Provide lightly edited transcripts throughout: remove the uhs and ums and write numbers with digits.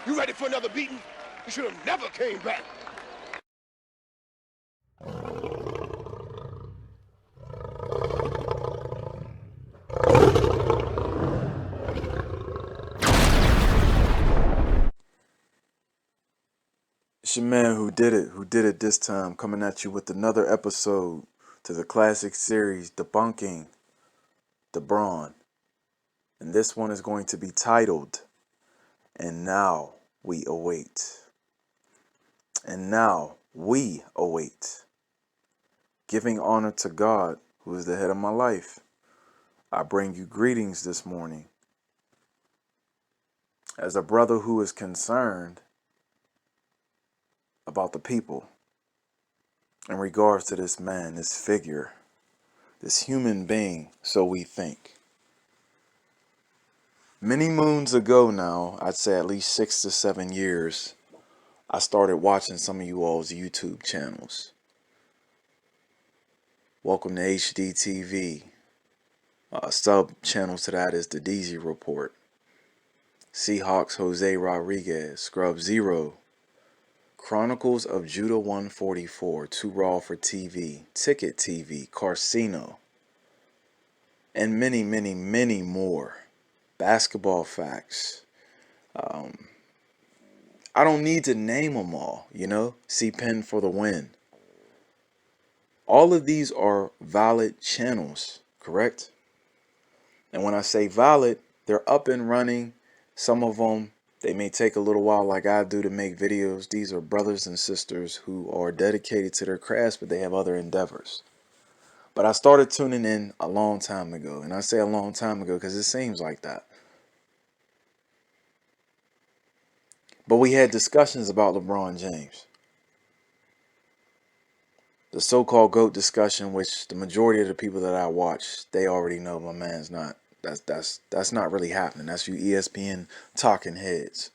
You ready for another beating? You should have never came back. It's your man who did it this time, coming at you with another episode to the classic series Debunking Lebron. And this one is going to be titled, And Now We Await. And now we await. Giving honor to God, who is the head of my life. I bring you greetings this morning. As a brother who is concerned about the people in regards to this man, this figure, this human being, so we think. Many moons ago now, I'd say at least 6 to 7 years, I started watching some of you all's YouTube channels. Welcome to HDTV. Sub channel to that is the DZ Report. Seahawks Jose Rodriguez, Scrub Zero, Chronicles of Judah 144, Too Raw for TV, Ticket TV, Carcino, and many, many, many more. Basketball Facts. I don't need to name them all, C-Pen for the win. All of these are valid channels, correct? And when I say valid, they're up and running. Some of them, they may take a little while like I do to make videos. These are brothers and sisters who are dedicated to their crafts, but they have other endeavors. But I started tuning in a long time ago. And I say a long time ago because it seems like that. But we had discussions about LeBron James. The so-called GOAT discussion, which the majority of the people that I watch, they already know my man's not. That's not really happening. That's you ESPN talking heads.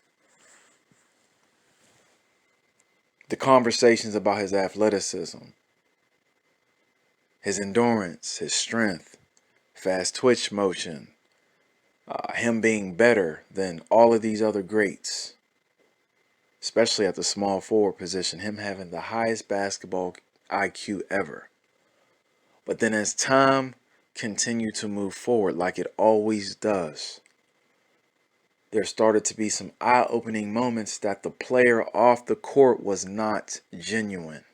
The conversations about his athleticism, his endurance, his strength, fast twitch motion, him being better than all of these other greats, especially at the small forward position, him having the highest basketball IQ ever. But then as time continued to move forward like it always does, there started to be some eye-opening moments that the player off the court was not genuine.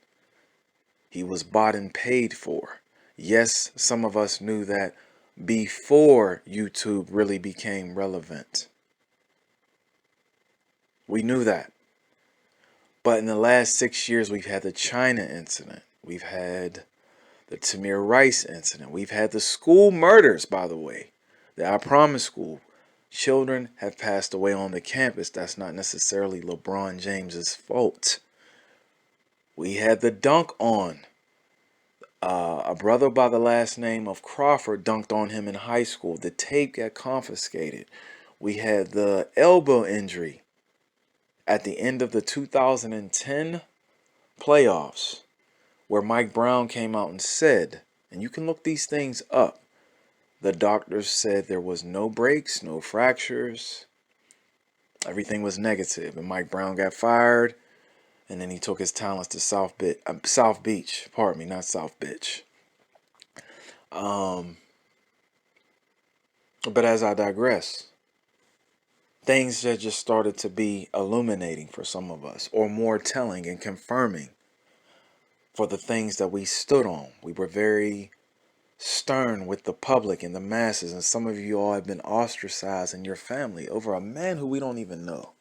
He was bought and paid for. Yes, some of us knew that before YouTube really became relevant. We knew that. But in the last 6 years, we've had the China incident. We've had the Tamir Rice incident. We've had the school murders, by the way. The I Promise School. Children have passed away on the campus. That's not necessarily LeBron James's fault. We had the dunk on. A brother by the last name of Crawford dunked on him in high school. The tape got confiscated. We had the elbow injury at the end of the 2010 playoffs, where Mike Brown came out and said, and you can look these things up, the doctors said there was no breaks, no fractures. Everything was negative. And Mike Brown got fired. And then he took his talents to South Beach. Pardon me, not South Beach. But as I digress, things that just started to be illuminating for some of us, or more telling and confirming for the things that we stood on. We were very stern with the public and the masses, and some of you all have been ostracized in your family over a man who we don't even know,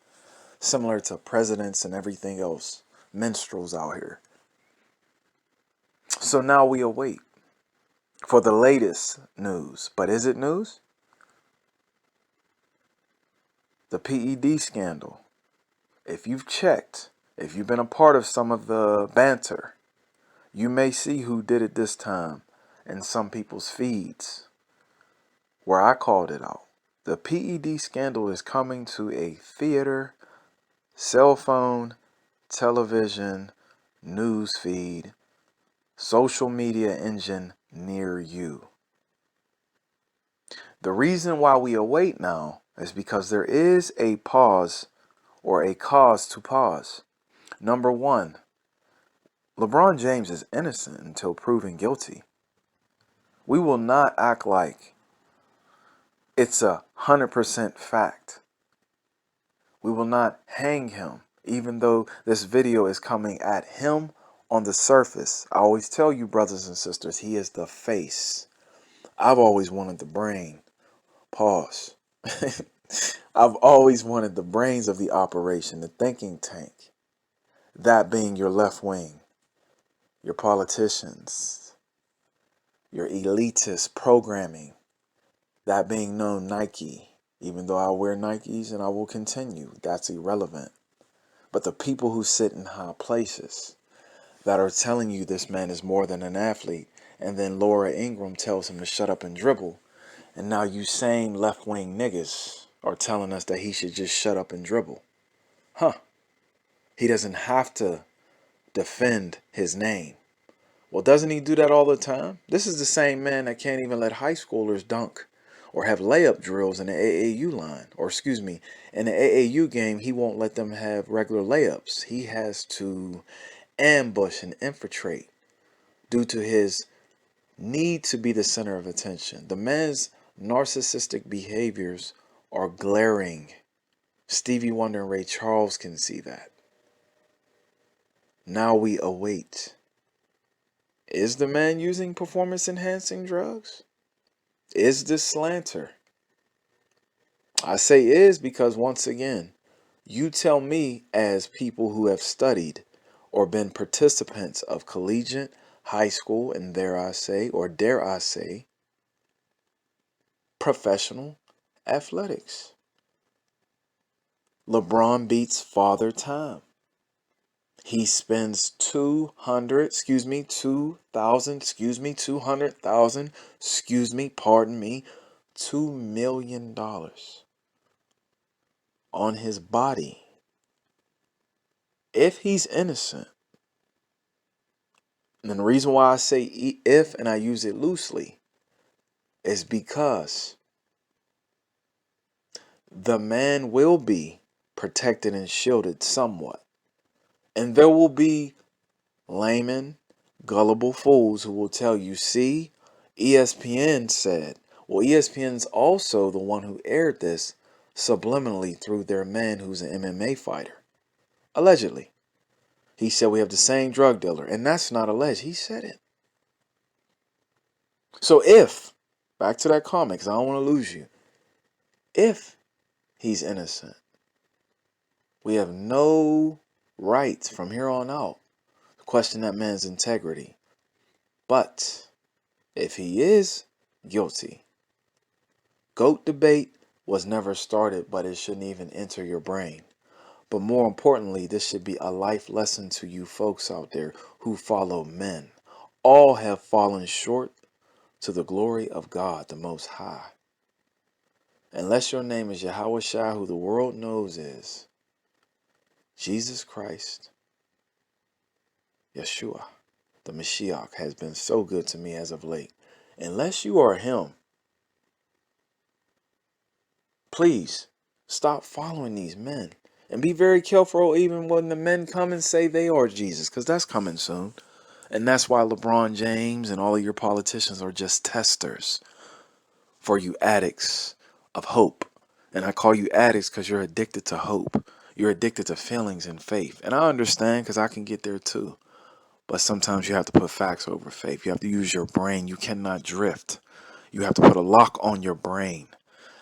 similar to presidents and everything else, minstrels out here. So now we await for the latest news. But is it news? The PED scandal. If you've checked, if you've been a part of some of the banter, you may see who did it this time in some people's feeds, where I called it out. The PED scandal is coming to a theater, cell phone, television, news feed, social media engine near you. The reason why we await now is because there is a pause or a cause to pause. Number one, LeBron James is innocent until proven guilty. We will not act like it's 100% fact. We will not hang him, even though this video is coming at him on the surface. I always tell you, brothers and sisters, he is the face. I've always wanted the brain. Pause. I've always wanted the brains of the operation, the thinking tank. That being your left wing, your politicians, your elitist programming. That being known Nike. Even though I wear Nikes and I will continue, that's irrelevant. But the people who sit in high places that are telling you this man is more than an athlete, and then Laura Ingraham tells him to shut up and dribble, and now you same left-wing niggas are telling us that he should just shut up and dribble. Huh. He doesn't have to defend his name. Well, doesn't he do that all the time? This is the same man that can't even let high schoolers dunk or have layup drills in the AAU line. Or excuse me, in the AAU game, he won't let them have regular layups. He has to ambush and infiltrate due to his need to be the center of attention. The man's narcissistic behaviors are glaring. Stevie Wonder and Ray Charles can see that. Now we await. Is the man using performance-enhancing drugs? Is this slander? I say is because, once again, you tell me as people who have studied or been participants of collegiate, high school, and dare I say, professional athletics. LeBron beats Father Time. He spends 200,000, $2 million on his body. If he's innocent, and the reason why I say if and I use it loosely is because the man will be protected and shielded somewhat. And there will be laymen, gullible fools who will tell you, see, ESPN said. Well, ESPN's also the one who aired this subliminally through their man who's an MMA fighter. Allegedly. He said we have the same drug dealer. And that's not alleged. He said it. So if, back to that comment, because I don't want to lose you. If he's innocent, we have no rights from here on out to question that man's integrity. But if he is guilty, GOAT debate was never started, but it shouldn't even enter your brain. But more importantly, this should be a life lesson to you folks out there who follow men. All have fallen short to the glory of God, the Most High. Unless your name is Yahweh Shai, who the world knows is Jesus Christ, Yeshua, the Mashiach, has been so good to me as of late. Unless you are him, please stop following these men. And be very careful even when the men come and say they are Jesus, because that's coming soon. And that's why LeBron James and all of your politicians are just testers for you addicts of hope. And I call you addicts because you're addicted to hope. You're addicted to feelings and faith. And I understand because I can get there too. But sometimes you have to put facts over faith. You have to use your brain. You cannot drift. You have to put a lock on your brain.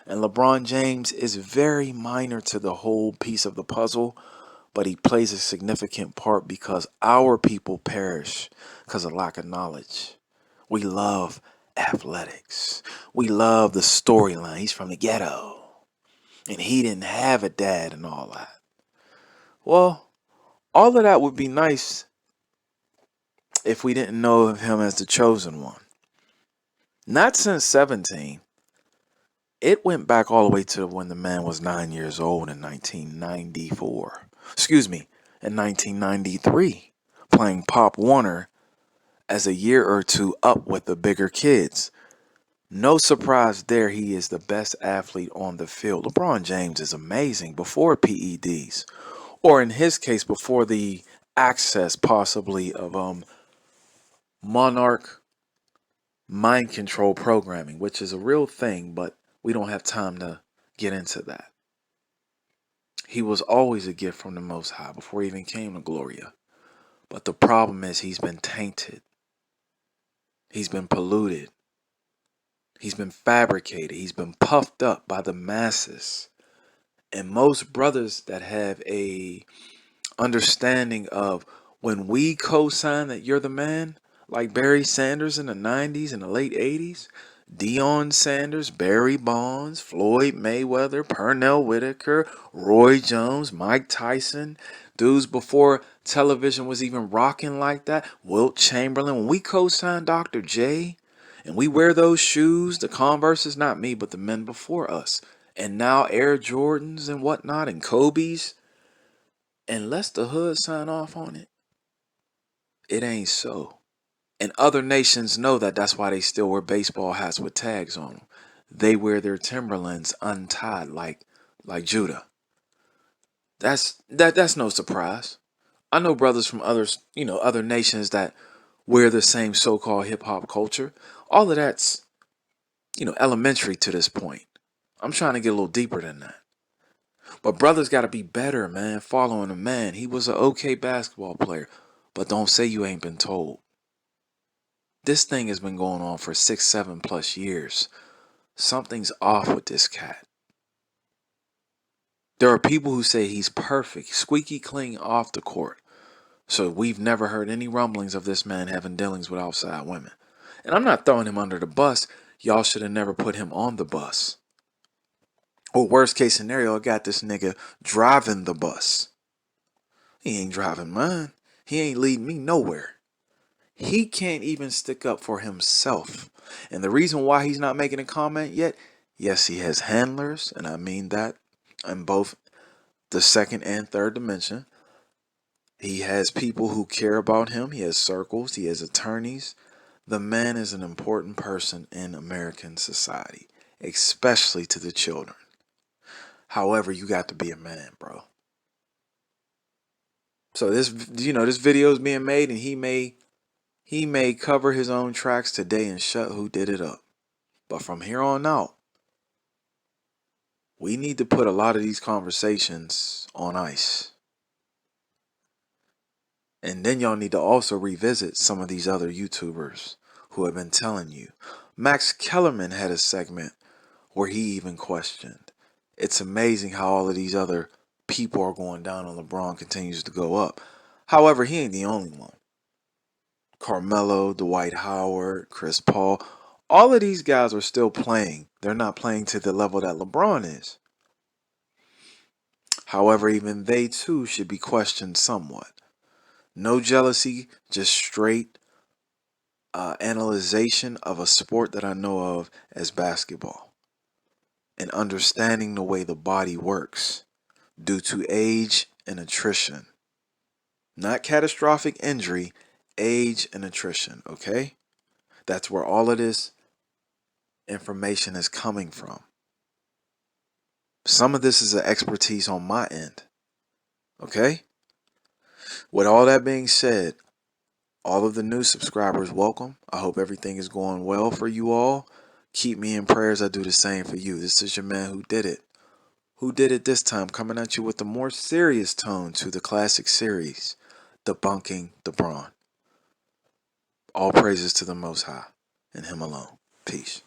And LeBron James is very minor to the whole piece of the puzzle, but he plays a significant part because our people perish because of lack of knowledge. We love athletics. We love the storyline. He's from the ghetto, and he didn't have a dad and all that. Well, all of that would be nice if we didn't know of him as the chosen one. Not since 17. It went back all the way to when the man was 9 years old in 1994. In 1993, playing Pop Warner as a year or two up with the bigger kids. No surprise there, he is the best athlete on the field. LeBron James is amazing before PEDs, or in his case, before the access possibly of Monarch mind control programming, which is a real thing, but we don't have time to get into that. He was always a gift from the Most High before he even came to Gloria. But the problem is he's been tainted. He's been polluted. He's been fabricated. He's been puffed up by the masses. And most brothers that have a understanding of when we co-sign that you're the man, like Barry Sanders in the 90s and the late 80s, Deion Sanders, Barry Bonds, Floyd Mayweather, Pernell Whitaker, Roy Jones, Mike Tyson, dudes before television was even rocking like that, Wilt Chamberlain. When we co-signed Dr. J and we wear those shoes, the Converses, not me, but the men before us, and now Air Jordans and whatnot and Kobe's, unless the hood sign off on it, it ain't so. And other nations know that. That's why they still wear baseball hats with tags on them. They wear their Timberlands untied like Judah. That's no surprise. I know brothers from other nations that wear the same so-called hip-hop culture. All of that's, elementary to this point. I'm trying to get a little deeper than that. But brothers got to be better, man, following a man. He was an okay basketball player, but don't say you ain't been told. This thing has been going on for 6, 7+ years. Something's off with this cat. There are people who say he's perfect, squeaky clean off the court. So we've never heard any rumblings of this man having dealings with outside women. And I'm not throwing him under the bus. Y'all should have never put him on the bus. Or worst case scenario, I got this nigga driving the bus. He ain't driving mine. He ain't leading me nowhere. He can't even stick up for himself. And the reason why he's not making a comment yet, yes, he has handlers, and I mean that in both the second and third dimension. He has people who care about him. He has circles. He has attorneys. The man is an important person in American society, especially to the children. However, you got to be a man, bro. So this video is being made, and he may cover his own tracks today and shut who did it up. But from here on out, we need to put a lot of these conversations on ice. And then y'all need to also revisit some of these other YouTubers who have been telling you. Max Kellerman had a segment where he even questioned. It's amazing how all of these other people are going down and LeBron continues to go up. However, he ain't the only one. Carmelo, Dwight Howard, Chris Paul, all of these guys are still playing. They're not playing to the level that LeBron is. However, even they too should be questioned somewhat. No jealousy, just straight analyzation of a sport that I know of as basketball. And understanding the way the body works due to age and attrition. Not catastrophic injury, age and attrition, okay? That's where all of this information is coming from. Some of this is an expertise on my end, okay? With all that being said, all of the new subscribers, welcome. I hope everything is going well for you all. Keep me in prayers. I do the same for you. This is your man who did it. Who did it this time? Coming at you with a more serious tone to the classic series, Debunking Lebron. All praises to the Most High and Him alone. Peace.